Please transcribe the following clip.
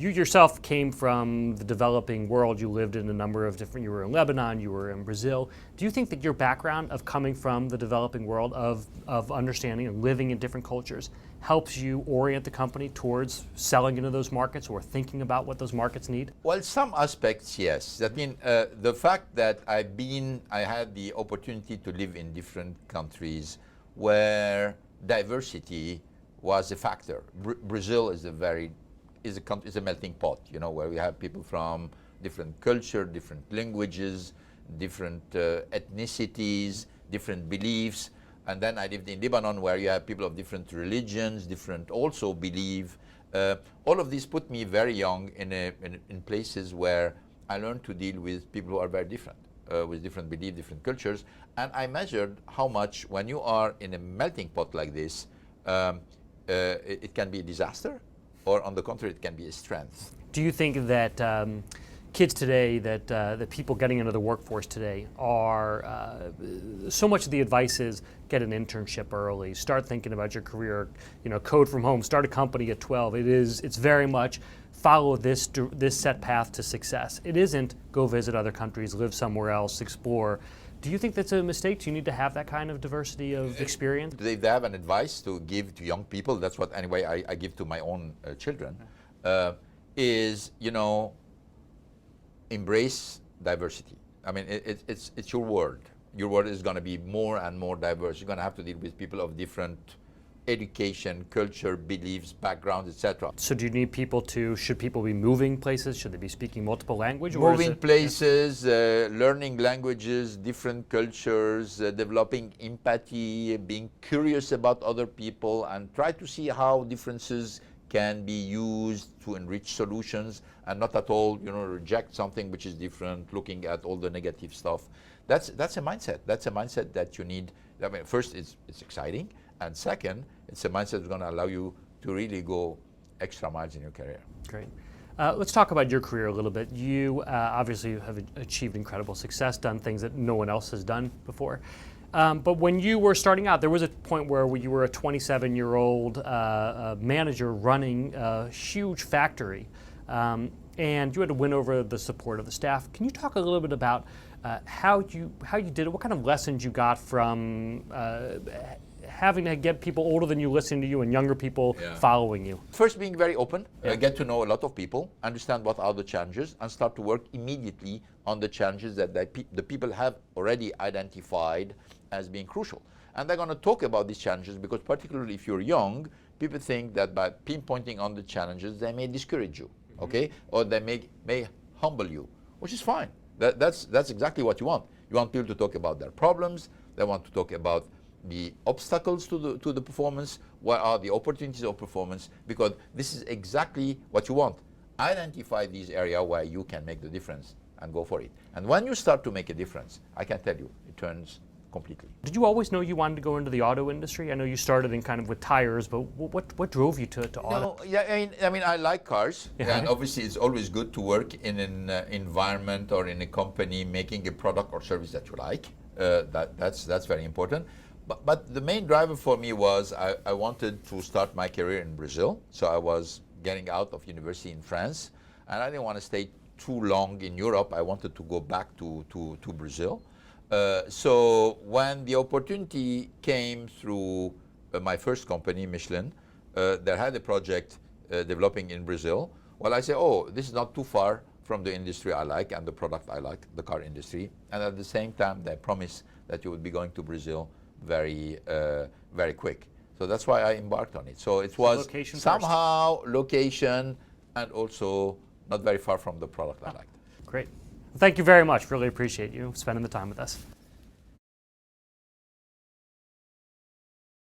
You yourself came from the developing world. You lived in a number of different, you were in Lebanon, you were in Brazil. Do you think that your background of coming from the developing world, of understanding and living in different cultures, helps you orient the company towards selling into those markets or thinking about what those markets need? Well, some aspects, yes. I mean, the fact that I had the opportunity to live in different countries where diversity was a factor. Brazil is a melting pot, you know, where we have people from different culture, different languages, different ethnicities, different beliefs. And then I lived in Lebanon, where you have people of different religions, different also belief. All of these put me very young in places where I learned to deal with people who are very different, with different beliefs, different cultures. And I measured how much, when you are in a melting pot like this, it can be a disaster, or on the contrary, it can be a strength. Do you think that kids today, that people getting into the workforce today are, so much of the advice is get an internship early, start thinking about your career, you know, code from home, start a company at 12. It's very much follow this set path to success. It isn't go visit other countries, live somewhere else, explore. Do you think that's a mistake? Do you need to have that kind of diversity of experience? They have an advice to give to young people. That's what, anyway, I give to my own children, is, you know, embrace diversity. I mean, it's your world. Your world is going to be more and more diverse. You're going to have to deal with people of different education, culture, beliefs, backgrounds, etc. So do you need people to, should people be moving places? Should they be speaking multiple languages? Moving places, learning languages, different cultures, developing empathy, being curious about other people, and try to see how differences can be used to enrich solutions, and not at all, you know, reject something which is different, looking at all the negative stuff. That's a mindset. That's a mindset that you need. I mean, first, it's exciting, and second, it's a mindset that's going to allow you to really go extra miles in your career. Great. Let's talk about your career a little bit. You obviously have achieved incredible success, done things that no one else has done before. But when you were starting out, there was a point where you were a 27-year-old manager running a huge factory, and you had to win over the support of the staff. Can you talk a little bit about how you did it? What kind of lessons you got from having to get people older than you listening to you and younger people following you? First, being very open, get to know a lot of people, understand what are the challenges, and start to work immediately on the challenges that the people have already identified as being crucial. And they're going to talk about these challenges, because particularly if you're young, people think that by pinpointing on the challenges, they may discourage you, okay? Or they may humble you, which is fine. That's exactly what you want. You want people to talk about their problems. They want to talk about the obstacles to the performance. What are the opportunities of performance? Because this is exactly what you want. Identify these areas where you can make the difference and go for it. And when you start to make a difference, I can tell you, it turns completely. Did you always know you wanted to go into the auto industry? I know you started in kind of with tires, but what drove you to auto? No, yeah, I mean, I like cars, and obviously it's always good to work in an environment or in a company making a product or service that you like. That's very important. But the main driver for me was I wanted to start my career in Brazil. So I was getting out of university in France, and I didn't want to stay too long in Europe. I wanted to go back to Brazil. So when the opportunity came through my first company, Michelin, that had a project developing in Brazil, well, I said, oh, this is not too far from the industry I like and the product I like, the car industry. And at the same time, they promised that you would be going to Brazil very quick. So that's why I embarked on it. So it was somehow location, and also not very far from the product I liked. Great. Well, thank you very much. Really appreciate you spending the time with us.